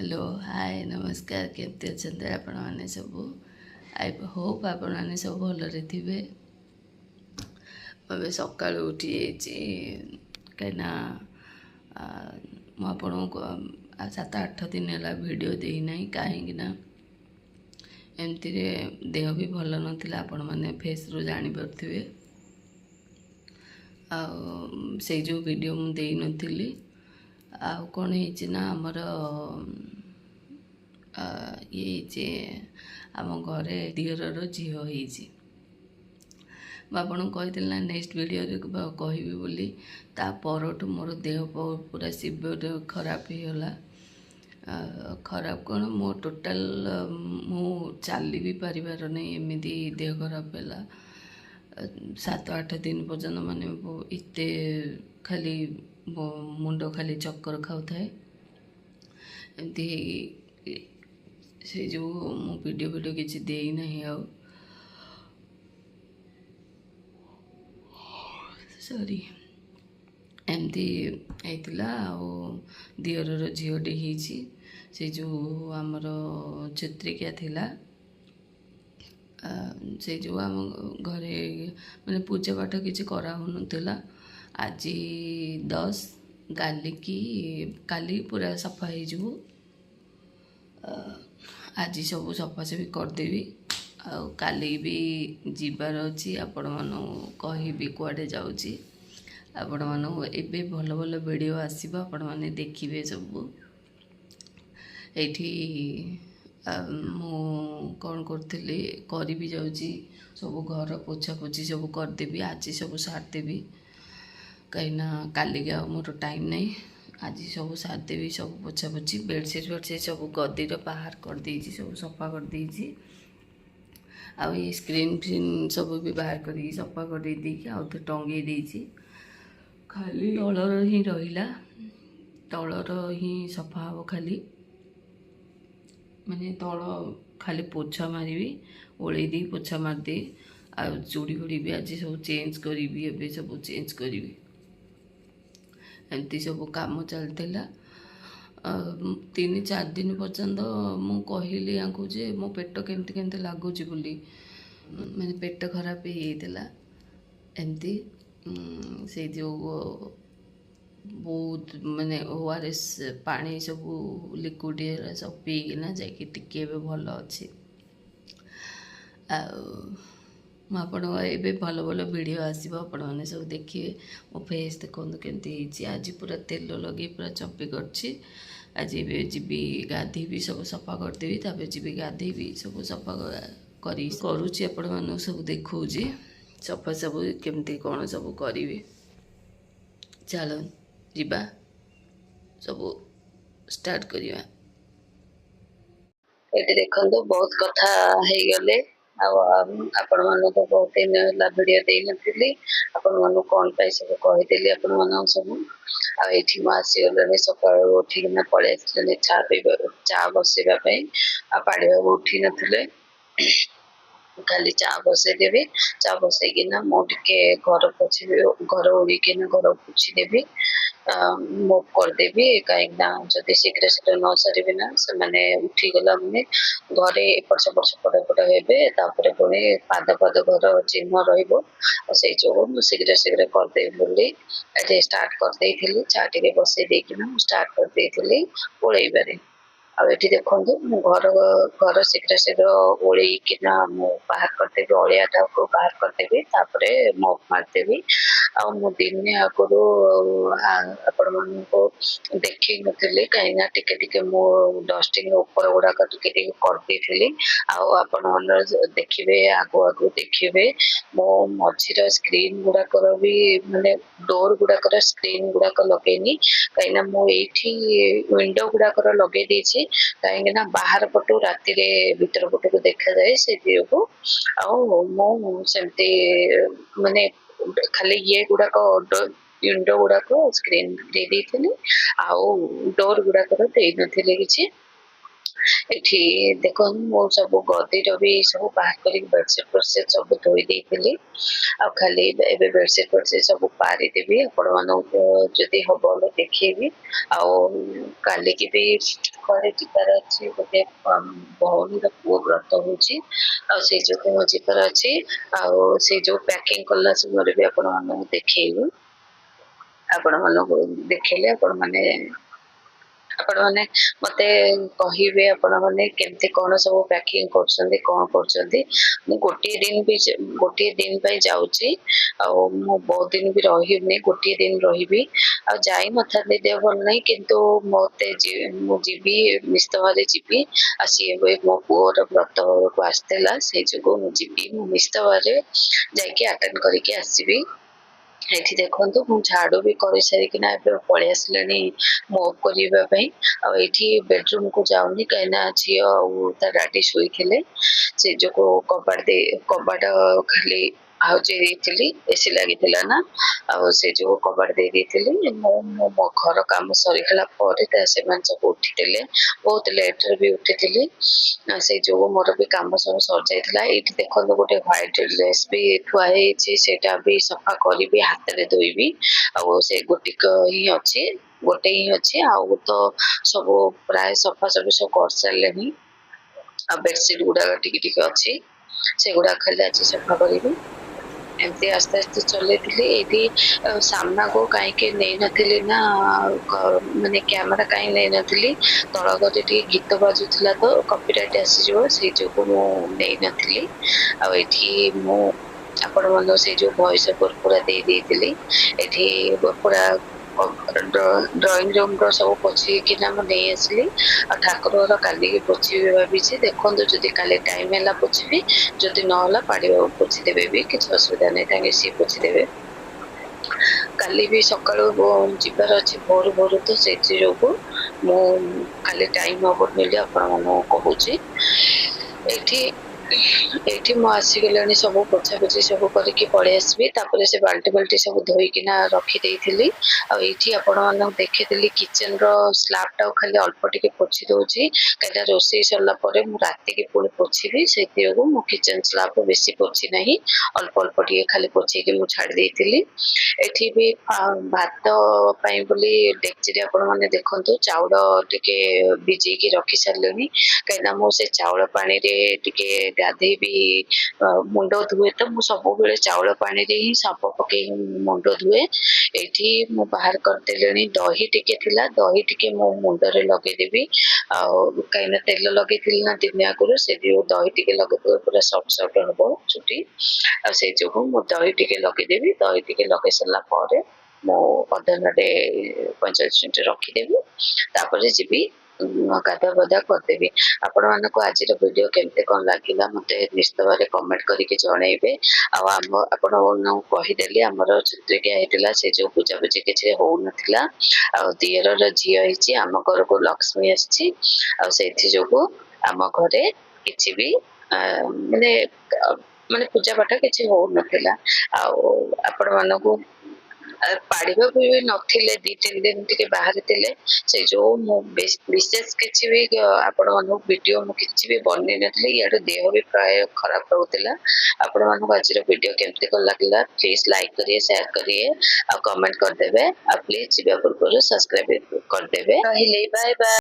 Hello hi नमस्कार केमती अच्छा आपण मैंने सब आई होप आपण मैंने सब भलरे थे। मैं सका उठी कहीं मुझे 7-8 दिन है वीडियो देना कहीं एमती देह भी भल नाला आपण मैंने फेस रू जापे से जो वीडियो मुझे नी आउ कौन है आमर ये आम घरे दिहर झील हो आपड़ी ना नेक्स्ट वीडियो कहबी बोली परठू मोर देह पूरा सिवियर खराब होगा। खराब कौन मो टोटाल मु चली भी पारिबार नहीं एमती देह खराब है 7-8 दिन पर्यंत माने इते खाली मुंड खाली चक्कर खाऊ थाए एमती से जो मु वीडियो किसी देना सॉरी एमती होता दिहर झीटे से जो आमर चित्रिका थिला से जो आम घरे मैंने पूजा पाठ किसी कराला आज 10 काली पूरा सफा हो आज सब सफासफी करदेवी काली भी जीवार अच्छी आपण मन कहि कुआडे जाऊँगी आपण मन ए भल भल वीडियो आसब आपण मैंने देखिए सब ये मु कौन करी भी जाऊँगी सब घर पोछा पोछी सब करदेवी आज सब सारदेवी कहीं कालिका मोर टाइम नहीं आज सब सारदेवी सब पोछा पोछी बेडसीट वेडसीट सब गदीर बाहर कर सब सफा कर आउ ये स्क्रीन फ्रीन सब भी बाहर कर सफा कर आउ तो टंगे देती खाली तलर ही रहा तलर ही सफा हम खाली माने तल खाली पोछा मारी ओल्ले दी पोछा मारदे आ चूड़ी फुड़ी भी आज सब चेंज करी एबे सब चेंज करी एमती सब काम चलता 3-4 दिन पर्यंत मु कहली या जे मो पेट केमती केमती लगुच बोली मैंने पेट खराब होता एमती से जो बहुत माने ORS पानी सब लिक्विड सब पीना जाकि टिके भल अच्छे आपण ए भल भल वीडियो आसो आपण मैंने सब देखिए मो फेस देखो केमती आज पूरा तेल लगे पूरा चंपी करछि आज जी गाधी भी सब सफा करदेवी तापर जी गाधी भी सब सफा करुच्ची आपण मान सब देखौजी सफा सब केमती कौन सब करी चलो जीवा सब स्टार्ट करिया ये देखो बहुत कथा है गले आपण मान तो बहुत दिन है वीडियो दे नी आपण मान कौन पाई सब कहीदेली आपण मान सब आठी आसीगले सका उठिकना पड़े चा बसवाई पाड़ा उठी नथिले खाली चा बसईदेवी चा बसईकिना मुझे घर पोछी घर उड़ीकिना घर पोछीदेवी मोप करदेवी कहीं जदि शीघ्र शीघ्र न सारे ना से मैंने उठीगला मैंने घरे एपट सेपट सेपट एपट हे पुणी पाद पाद घर चिन्ह रही जो शीघ्र शीघ्र करदेवी बोली स्टार्ट करदे चा टे बसई देकिना स्टार्ट करदे ओल्बारे आठी देखो घर घर शीघ्र शीघ्र ओल्किना बाहर करदेवी अलियाटा को बाहर करदेवी मप मारदेवी दिने आगु आपण मान देखी नी कहीं टे मो डस्टिंग ऊपर गुड़ाक टे करदी आपण देखिए आगु आगु देखिए मो मझीर स्क्रीन गुड़ाक भी माने डोर गुड़ाक स्क्रीन गुड़ाक लगेनी कहीं मुझे विंडो गुड़ाक लगे देछि कहीं बाहर पटू राति भीतर पटू को देखा जाए से को सेमती माने खाली ये गुड़ाक विंडो गुड़ाक स्क्रीन दे देथिले आउ डोर गुड़ाक दे नथिले किछि ଏଠି ଦେଖନ୍ତୁ ମୁଁ ସବୁ ଗଦିର ବି ସବୁ ବାହାର କରିକି ବେଡସିଟ୍ ଫେଡସିଟ୍ ସବୁ ଧୋଇ ଦେଇଥିଲି। ଆଉ ଖାଲି ଏବେ ବେଡସିଟ୍ ଫେଡସିଟ୍ ସବୁ ପାରିଦେବି ଆପଣମାନଙ୍କୁ ଯଦି ହବ ବୋଲେ ଦେଖେଇବି। ଆଉ କାଲିକି ବି କୁଆଡେ ଯିବାର ଅଛି ଗୋଟେ ଭଉଣୀର ପୁଅ ବ୍ରତ ହଉଛି ଆଉ ସେଇ ଯୋଗୁ ମୁଁ ଯିବାର ଅଛି। ଆଉ ସେଇ ଯୋଉ ପ୍ୟାକିଂ କଲା ସମୟରେ ବି ଆପଣମାନଙ୍କୁ ଦେଖେଇବି। ଆପଣମାନଙ୍କୁ ଦେଖେଇଲେ ଆପଣମାନେ ମତେ କହିବେ ଆପଣମାନେ କେମିତି କଣ ସବୁ ପ୍ୟାକିଂ କରୁଛନ୍ତି କଣ କରୁଛନ୍ତି। ମୁଁ ଗୋଟିଏ ଦିନ ପାଇଁ ଯାଉଛି ଆଉ ମୁଁ ବହୁତ ଦିନ ବି ରହିବିନି ଗୋଟିଏ ଦିନ ରହିବି। ଆଉ ଯାଇ ନଥାନ୍ତି ଦେହ ଭଲ ନାହିଁ କିନ୍ତୁ ମୁଁ ଯିବି ନିସ୍ତଭାରେ ଯିବି। ଆଉ ସିଏ ବି ମୋ ପୁଅର ବ୍ରତ ଘରକୁ ଆସିଥିଲା ସେଇ ଯୋଗୁ ମୁଁ ଯିବି ମୁଁ ନିସ୍ତଭାରେ ଯାଇକି ଆଟେଣ୍ଡ କରିକି ଆସିବି। ଏଠି ଦେଖନ୍ତୁ ମୁଁ ଝାଡୁ ବି କରିସାରିକିନା ଏବେ ପଳେଇ ଆସିଲେଣି ମୋପ୍ କରିବା ପାଇଁ। ଆଉ ଏଇଠି ବେଡରୁମ୍ କୁ ଯାଉନି କାହିଁକିନା ଝିଅ ଆଉ ତା ଡାଡି ଶୋଇଥିଲେ ସେ ଯୋଗୁ କବାଟ ଖାଲି ଆଉଜେଇ ଦେଇଥିଲି ଏସି ଲାଗିଥିଲା ନା। ଆଉ ସେ ଯୋଗୁ କବାଟ ଦେଇ ଦେଇଥିଲି। ମୁଁ ମୋ ଘର କାମ ସରିଗଲା ପରେ ସେମାନେ ସବୁ ଉଠିଥିଲେ ବହୁତ ଲେଟରେ ବି ଉଠିଥିଲି। ସେଇ ଯୋଗୁ ମୋର ବି କାମ ସବୁ ସରିଯାଇଥିଲା। ଏଇଠି ଦେଖନ୍ତୁ ଗୋଟେ ହ୍ୱାଇଟ ଡ୍ରେସ୍ ବି ଥୁଆ ହେଇଛି ସେଇଟା ବି ସଫା କରିବି ହାତରେ ଧୋଇବି। ଆଉ ସେ ଗୋଟେ ହିଁ ଅଛି ଆଉ ତ ସବୁ ପ୍ରାୟ ସଫାସଫି ସବୁ କରିସାରିଲେଣି। ଆଉ ବେଡସିଟ୍ ଗୁଡାକ ଟିକେ ଅଛି ସେଗୁଡାକ ଖାଲି ଆଜି ସଫା କରିବି। ଏମିତି ଆସ୍ତେ ଆସ୍ତେ ଚଲେଇଥିଲି। ଏଇଠି ସାମ୍ନାକୁ କାହିଁକି ନେଇନଥିଲି ନା ମାନେ କ୍ୟାମେରା କାହିଁକି ନେଇନଥିଲି ତଳ ଗଦି ଟିକେ ଗୀତ ବାଜୁଥିଲା ତ କପିରାଇଟ ଆସିଯିବ ସେଇ ଯୋଗୁ ମୁଁ ନେଇନଥିଲି। ଆଉ ଏଠି ମୁଁ ଆପଣମାନଙ୍କୁ ସେଇ ଯୋଉ ଭଏସ ଓଭର ପୁରା ଦେଇ ଦେଇଥିଲି। ଏଠି ପୁରା ଡ୍ରଇଂ ରୁମ୍ ର ସବୁ ପୋଛିକିନା ମୁଁ ନେଇ ଆସିଲି। ଆଉ ଠାକୁର ଘର କାଲିକି ପୋଛିବି ଭାବିଛି। ଦେଖନ୍ତୁ ଯଦି କାଲି ଟାଇମ ହେଲା ପୋଛିବି ଯଦି ନହେଲା ପାଡିବାକୁ ପୋଛିଦେବେ ବି କିଛି ଅସୁବିଧା ନାହିଁ ତାଙ୍କେ ସିଏ ପୋଛିଦେବେ। କାଲି ବି ସକାଳୁ ଯିବାର ଅଛି ଭୋରୁ ଭୋରୁ ତ ସେଥି ଯୋଗୁ ମୁଁ କାଲି ଟାଇମ ହବ ବୋଲି ଆପଣମାନଙ୍କୁ କହୁଛି। ଏଇଠି ଏଇଠି ମୁଁ ଆସିଗଲିଣି ସବୁ ପୋଛାପୋଛି ସବୁ କରିକି ପଳେଇ ଆସିବି। ତାପରେ ସେ ବାଲ୍ଟି ସବୁ ଧୋଇକିନା ରଖିଦେଇଥିଲି। ଆଉ ଏଇଠି ଆପଣମାନଙ୍କୁ ଦେଖିଥିଲି କିଚେନ ର ସ୍ଲାବ ଟାକୁ ଖାଲି ଅଳ୍ପ ଟିକେ ପୋଛି ଦଉଛି କାହିଁକିନା ରୋଷେଇ ସରିଲା ପରେ ମୁଁ ରାତିକି ପୁଣି ପୋଛିବି। ସେଇଥି ଯୋଗୁ ମୁଁ କିଚେନ ସ୍ଲାବ ବେଶୀ ପୋଛି ନାହିଁ ଅଳ୍ପ ଅଳ୍ପ ଟିକେ ଖାଲି ପୋଛେଇକି ମୁଁ ଛାଡି ଦେଇଥିଲି। ଏଠି ବି ଭାତ ପାଇଁ ବୋଲି ଡେକ୍ଚିରେ ଆପଣ ମାନେ ଦେଖନ୍ତୁ ଚାଉଳ ଟିକେ ଭିଜେଇକି ରଖି ସାରିଲେଣି କାହିଁକିନା ମୁଁ ସେ ଚାଉଳ ପାଣିରେ ଟିକେ ଗାଧେଇବି। ମୁଣ୍ଡ ଧୁଏ ତ ମୁଁ ସବୁବେଳେ ଚାଉଳ ପାଣିରେ ହିଁ ସାମ୍ପ ପକେଇ ମୁଣ୍ଡ ଧୁଏ। ଏଇଠି ମୁଁ ବାହାର କରିଦେଲିଣି ଦହି ଟିକେ ଥିଲା ଦହି ଟିକେ ମୋ ମୁଣ୍ଡରେ ଲଗେଇଦେବି। ଆଉ କାହିଁକିନା ତେଲ ଲଗେଇଥିଲି ନା ଦିନେ ଆଗରୁ ସେ ଯୋଉ ଦହି ଟିକେ ଲଗେଇଦେବ ପୁରା ସଫ୍ଟ ହବ ଚୁଟି। ଆଉ ସେଇ ଯୋଗୁ ମୁଁ ଦହି ଟିକେ ଲଗେଇଦେବି। ଦହି ଟିକେ ଲଗେଇ ସାରିଲା ପରେ ମୁଁ ଅଧଘଣ୍ଟେ 45 ମିନିଟ ରଖିଦେବି ତାପରେ ଯିବି ଗାଧୁଆ ପାଧୁଆ କରିଦେବି। ଆପଣମାନଙ୍କୁ ଆଜିର ଭିଡିଓ କେମିତି କଣ ଲାଗିଲା ମତେ ନିଶ୍ଚିତ ଭାବରେ କମେଣ୍ଟ କରିକି ଜଣେଇବେ। ଆଉ ଆପଣମାନଙ୍କୁ କହିଦେଲି ଆମର ଛୁତିକିଆ ହେଇଥିଲା ସେ ଯୋଉ ପୂଜାପୂଜି କିଛି ହଉନଥିଲା। ଆଉ ଦିଅରର ଝିଅ ହେଇଛି ଆମ ଘରକୁ ଲକ୍ଷ୍ମୀ ଆସିଛି। ଆଉ ସେଇଥି ଯୋଗୁ ଆମ ଘରେ କିଛି ବି ମାନେ ମାନେ ପୂଜା ପାଠ କିଛି ହଉନଥିଲା। ଆଉ ଆପଣ ମାନଙ୍କୁ ପାଳିବାକୁ ବି ନଥିଲେ 2-3 ଦିନ ଟିକେ ବାହାରେ ଥିଲେ ସେଇ ଯୋଉ ମୁଁ ବିଶେଷ କିଛି ବି ଆପଣ ମାନଙ୍କୁ ଭିଡିଓ ମୁଁ କିଛି ବି ବନେଇ ନଥିଲି। ଇଆଡେ ଦେହ ବି ପ୍ରାୟ ଖରାପ ରହୁଥିଲା। ଆପଣ ମାନଙ୍କୁ ଆଜିର ଭିଡିଓ କେମିତି କଣ ଲାଗିଲା ପ୍ଲିଜ ଲାଇକ୍ କରିବେ ସେୟାର କରିବେ ଆଉ କମେଣ୍ଟ କରିଦେବେ। ଆଉ ପ୍ଲିଜ ଯିବା ପୂର୍ବରୁ ସବସ୍କ୍ରାଇବ କରିଦେବେ। ରହିଲି ବାଏ ବାଏ।